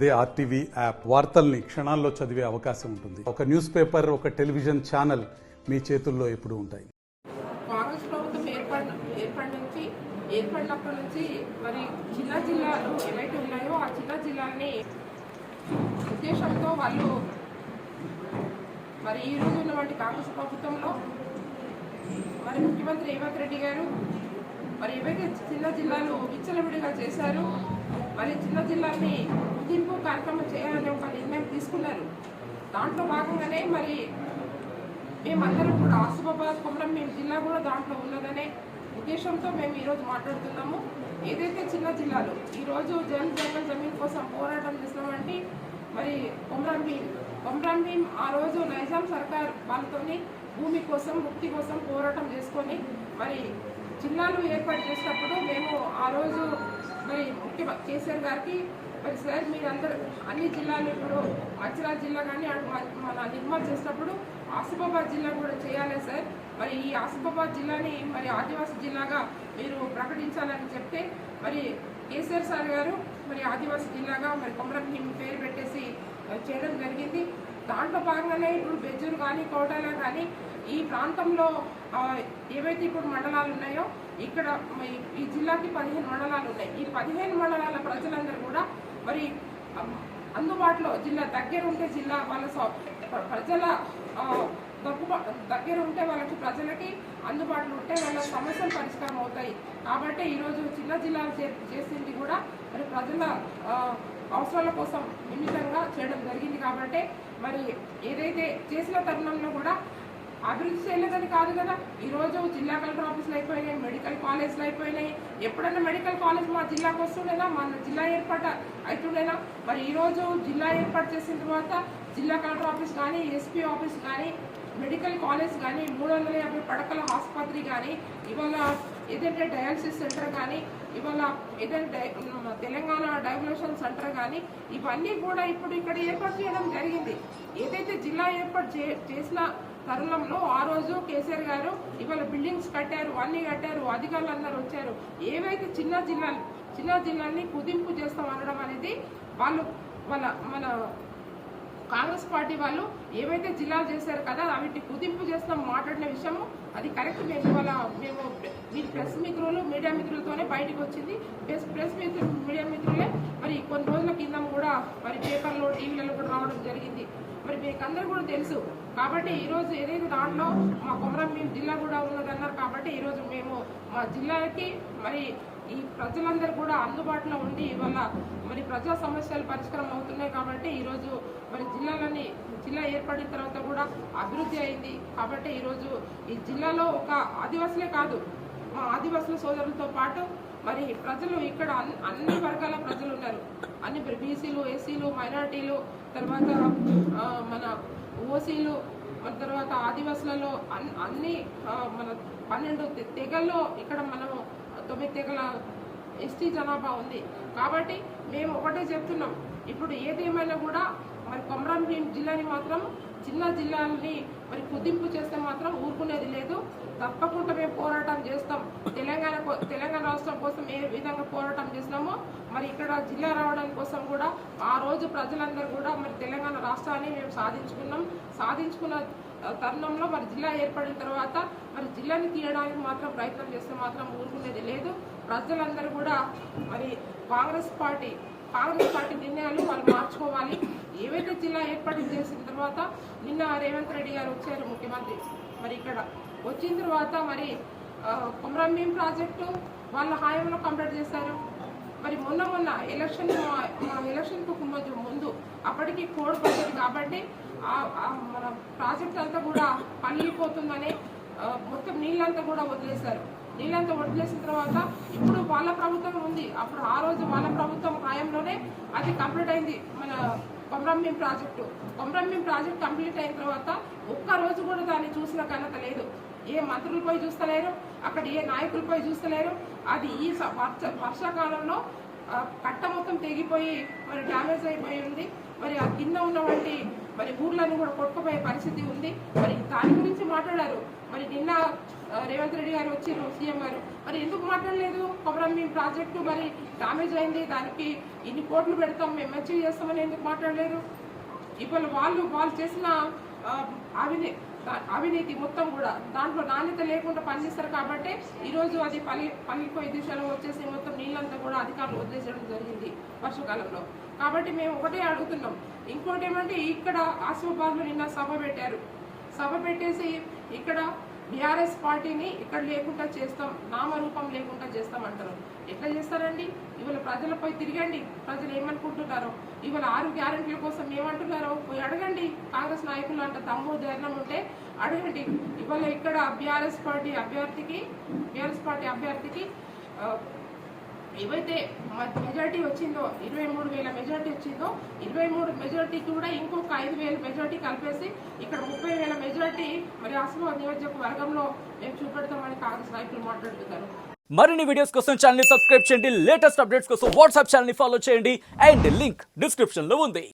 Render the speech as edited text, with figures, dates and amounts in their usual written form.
అదే RTV app వార్తల్ని క్షణాల్లో చదివే అవకాశం ఉంటుంది. ఒక న్యూస్ పేపర్, ఒక టెలివిజన్ ఛానల్ మీ చేతుల్లో ఎప్పుడూ ఉంటాయి. కాంగ్రెస్ ప్రభుత్వం ఏర్పడినప్పటి నుంచి మరి చిన్న జిల్లాలు ఏవైతే ఉన్నాయో ఆ చిన్న జిల్లాలని ఉద్దేశంతో వాళ్ళు మరి ఈ రోజు ఉన్నటువంటి కాంగ్రెస్ ప్రభుత్వంలో మరి ముఖ్యమంత్రి రేవంత్ రెడ్డి గారు మరి ఏవైతే చిన్న జిల్లాలు విచ్చలవిడిగా చేశారు, మరి చిన్న జిల్లాని గుర్తింపు కార్యక్రమం చేయాలనే ఒక నిర్ణయం తీసుకున్నారు. దాంట్లో భాగంగానే మరి మేమందరం కూడా ఆసిఫాబాద్ కొమరంభీం జిల్లా కూడా దాంట్లో ఉన్నదనే ఉద్దేశంతో మేము ఈరోజు మాట్లాడుతున్నాము. ఏదైతే చిన్న జిల్లాలు ఈరోజు జమీన్ కోసం పోరాటం చేస్తున్నామంటే మరి కొమరంభీం ఆ రోజు నైజాం సర్కార్ వాళ్ళతోని భూమి కోసం ముక్తి కోసం పోరాటం చేసుకొని మరి జిల్లాలు ఏర్పాటు చేసినప్పుడు మేము ఆ రోజు మరి కేసీఆర్ గారికి మరి సార్ మీరందరూ అన్ని జిల్లాలు ఇప్పుడు మంచిర్యాల జిల్లా కానీ మన నిర్మాణం చేసినప్పుడు ఆసిఫాబాద్ జిల్లా కూడా చేయాలి సార్, మరి ఈ ఆసిఫాబాద్ జిల్లాని మరి ఆదివాసీ జిల్లాగా మీరు ప్రకటించాలని చెప్తే మరి కేసీఆర్ సార్ గారు మరి ఆదివాసీ జిల్లాగా మరి కొమరంభీం పేరు పెట్టేసి చేయడం జరిగింది. దాంట్లో భాగంగానే ఇప్పుడు బెజ్జూరు కానీ కోటాల కానీ ఈ ప్రాంతంలో ఏవైతే ఇప్పుడు మండలాలు ఉన్నాయో ఇక్కడ ఈ జిల్లాకి 15 మండలాలు ఉన్నాయి. ఈ 15 మండలాల ప్రజలందరూ కూడా మరి అందుబాటులో జిల్లా దగ్గర ఉంటే జిల్లా వాళ్ళ ప్రజల దగ్గర ఉంటే వాళ్ళకి ప్రజలకి అందుబాటులో ఉంటే వాళ్ళ సమస్యలు పరిష్కారం అవుతాయి. కాబట్టి ఈరోజు చిన్న జిల్లాలు చేసింది కూడా మరి ప్రజల అవసరాల కోసం నిమిత్తంగా చేయడం జరిగింది. కాబట్టి మరి ఏదైతే చేసిన తరుణంలో కూడా అభివృద్ధి చేయలేదని కాదు కదా. ఈరోజు జిల్లా కలెక్టర్ ఆఫీసులు అయిపోయినాయి, మెడికల్ కాలేజ్లు అయిపోయినాయి. ఎప్పుడైనా మెడికల్ కాలేజ్ మా జిల్లాకు వస్తుండేనా, మన జిల్లా ఏర్పాటు అవుతుండేనా? మరి ఈరోజు జిల్లా ఏర్పాటు చేసిన తర్వాత జిల్లా కలెక్టర్ ఆఫీస్ కానీ, ఎస్పీ ఆఫీస్ కానీ, మెడికల్ కాలేజ్ కానీ, 350 పడకల ఆసుపత్రి కానీ, ఇవాళ ఏదంటే డయాలసిస్ సెంటర్ కానీ, ఇవాళ ఏదంటే తెలంగాణ డయాగ్నోషన్ సెంటర్ కానీ, ఇవన్నీ కూడా ఇప్పుడు ఇక్కడ ఏర్పాటు చేయడం జరిగింది. ఏదైతే జిల్లా ఏర్పాటు చేసిన తరుణంలో ఆ రోజు కేసీఆర్ గారు ఇవాళ బిల్డింగ్స్ కట్టారు, అన్నీ కట్టారు, అధికారులు అందరూ వచ్చారు. ఏవైతే చిన్న జిల్లాని కుదింపు చేస్తాం అనడం అనేది మన కాంగ్రెస్ పార్టీ వాళ్ళు ఏవైతే జిల్లాలు చేశారు కదా వీటిని కుదింపు చేస్తాం మాట్లాడిన విషయము అది కరెక్ట్. మేము మీ ప్రెస్ మిత్రులు మీడియా మిత్రులతోనే బయటకు వచ్చింది. ప్రెస్ మిత్రులు మీడియా మిత్రులే మరి కొన్ని రోజుల కింద కూడా మరి పేపర్లో టీవీలలో కూడా రావడం జరిగింది. మరి మీకు అందరూ కూడా తెలుసు. కాబట్టి ఈరోజు ఏదైతే దాంట్లో మా కొమరంభీం జిల్లా కూడా ఉన్నదన్నారు. కాబట్టి ఈరోజు మేము మా జిల్లాకి మరి ఈ ప్రజలందరూ కూడా అందుబాటులో ఉండి ఇవాళ మరి ప్రజా సమస్యలు పరిష్కారం అవుతున్నాయి. కాబట్టి ఈరోజు మరి జిల్లా ఏర్పడిన తర్వాత కూడా అభివృద్ధి అయింది. కాబట్టి ఈరోజు ఈ జిల్లాలో ఒక ఆదివాసులే కాదు, మా ఆదివాసుల సోదరులతో పాటు మరి ప్రజలు ఇక్కడ అన్ని వర్గాల ప్రజలు ఉన్నారు. అన్ని బీసీలు, ఎస్సీలు, మైనార్టీలు, తర్వాత మన ఓసీలు, మన తర్వాత ఆదివాసులలో అన్ని మన 12 తెగల్లో ఇక్కడ మనము 9 తెగల ఎస్టీ జనాభా ఉంది. కాబట్టి మేము ఒకటే చెప్తున్నాం, ఇప్పుడు ఏదేమైనా కూడా మరి కొమరంభీం జిల్లాని మాత్రం చిన్న జిల్లాలని మరి కుదింపు చేస్తే మాత్రం ఊరుకునేది లేదు. తప్పకుండా మేము పోరాటం చేస్తాం. తెలంగాణ రాష్ట్రం కోసం ఏ విధంగా పోరాటం చేసినామో మరి ఇక్కడ జిల్లా రావడం కోసం కూడా ఆ రోజు ప్రజలందరూ కూడా మరి తెలంగాణ రాష్ట్రాన్ని మేము సాధించుకున్న తరుణంలో మరి జిల్లా ఏర్పడిన తర్వాత మరి జిల్లాని తీయడానికి మాత్రం ప్రయత్నం చేస్తే మాత్రం ఊరుకునేది లేదు. ప్రజలందరూ కూడా మరి కాంగ్రెస్ పార్టీ నిర్ణయాలు వాళ్ళు మార్చుకోవాలి. ఏవైతే జిల్లా ఏర్పాటు చేసిన తర్వాత నిన్న రేవంత్ రెడ్డి గారు వచ్చారు ముఖ్యమంత్రి. మరి ఇక్కడ వచ్చిన తర్వాత మరి కొమరంభీం ప్రాజెక్టు వాళ్ళ హాయంలో కంప్లీట్ చేశారు. మరి మొన్న ఎలక్షన్కు ముందు అప్పటికి కోడ్ పడుతుంది. కాబట్టి మన ప్రాజెక్ట్ అంతా కూడా పగిలిపోతుందని మొత్తం నీళ్ళంతా కూడా వదిలేశారు. నీళ్ళంతా వదిలేసిన తర్వాత ఇప్పుడు వాళ్ళ ప్రభుత్వం ఉంది. అప్పుడు ఆ రోజు వాళ్ళ ప్రభుత్వం హాయంలోనే అది కంప్లీట్ అయింది. మన కొమరంభీం ప్రాజెక్ట్ కంప్లీట్ అయిన తర్వాత ఒక్కరోజు కూడా దాన్ని చూసిన ఘనత లేదు. ఏ మంత్రులపై చూస్తలేరు, అక్కడ ఏ నాయకులపై చూస్తలేరు. అది ఈ వర్షాకాలంలో కట్ట మొత్తం తెగిపోయి మరి డ్యామేజ్ అయిపోయి ఉంది. మరి ఆ కింద ఉన్నటువంటి మరి ఊర్లను కూడా కొట్టుకుపోయే పరిస్థితి ఉంది. మరి దాని గురించి మాట్లాడారు. మరి నిన్న రేవంత్ రెడ్డి గారు వచ్చిర్రు సీఎం గారు, మరి ఎందుకు మాట్లాడలేదు? కొమరం భీం ప్రాజెక్టు మరి డామేజ్ అయింది, దానికి ఇన్ని కోట్లు పెడతాం, మేము అచీవ్ చేస్తామని ఎందుకు మాట్లాడలేరు? ఇవాళ వాళ్ళు చేసిన అవినీతి మొత్తం కూడా దాంట్లో నాణ్యత లేకుండా పనిచేస్తారు కాబట్టి ఈరోజు అది పల్లిపోయి దిశలో వచ్చేసి మొత్తం నీళ్ళంతా కూడా అధికారులు వదిలేసడం జరిగింది వర్షాకాలంలో. కాబట్టి మేము ఒకటే అడుగుతున్నాం. ఇంకోటి ఏమంటే ఇక్కడ ఆసిఫాబాద్లో నిన్న సభ పెట్టేసి ఇక్కడ బీఆర్ఎస్ పార్టీని ఇక్కడ లేకుండా చేస్తాం, నామరూపం లేకుండా చేస్తాం అంటారు. ఎట్లా చేస్తారండి? ఇవాళ ప్రజలపై తిరగండి, ప్రజలు ఏమనుకుంటున్నారో, ఇవాళ 6 గ్యారెంటీల కోసం ఏమంటున్నారో పోయి అడగండి. కాంగ్రెస్ నాయకులు అంట దమ్ము ధైర్యం ఉంటే అడగండి. ఇవాళ ఇక్కడ బీఆర్ఎస్ పార్టీ అభ్యర్థికి ఏవైతే మెజార్టీ వచ్చిందో 23,000 మెజార్టీ వచ్చిందో, 23 మెజార్టీకి కూడా ఇంకొక 5,000 మెజార్టీ కలిపేసి ఇక్కడ 30,000 మెజార్టీ మరి ఆసిఫాబాద్ నియోజకవర్గంలో మేము చూపెడతామని కాంగ్రెస్ నాయకులు మాట్లాడుతున్నారు. మరిన్ని వీడియోస్ కోసం ఛానల్ ని సబ్స్క్రైబ్ చేయండి, లేటెస్ట్ అప్డేట్స్ కోసం వాట్సాప్ ఛానల్ ని ఫాలో చేయండి అండ్ లింక్ డిస్క్రిప్షన్ లో ఉంది.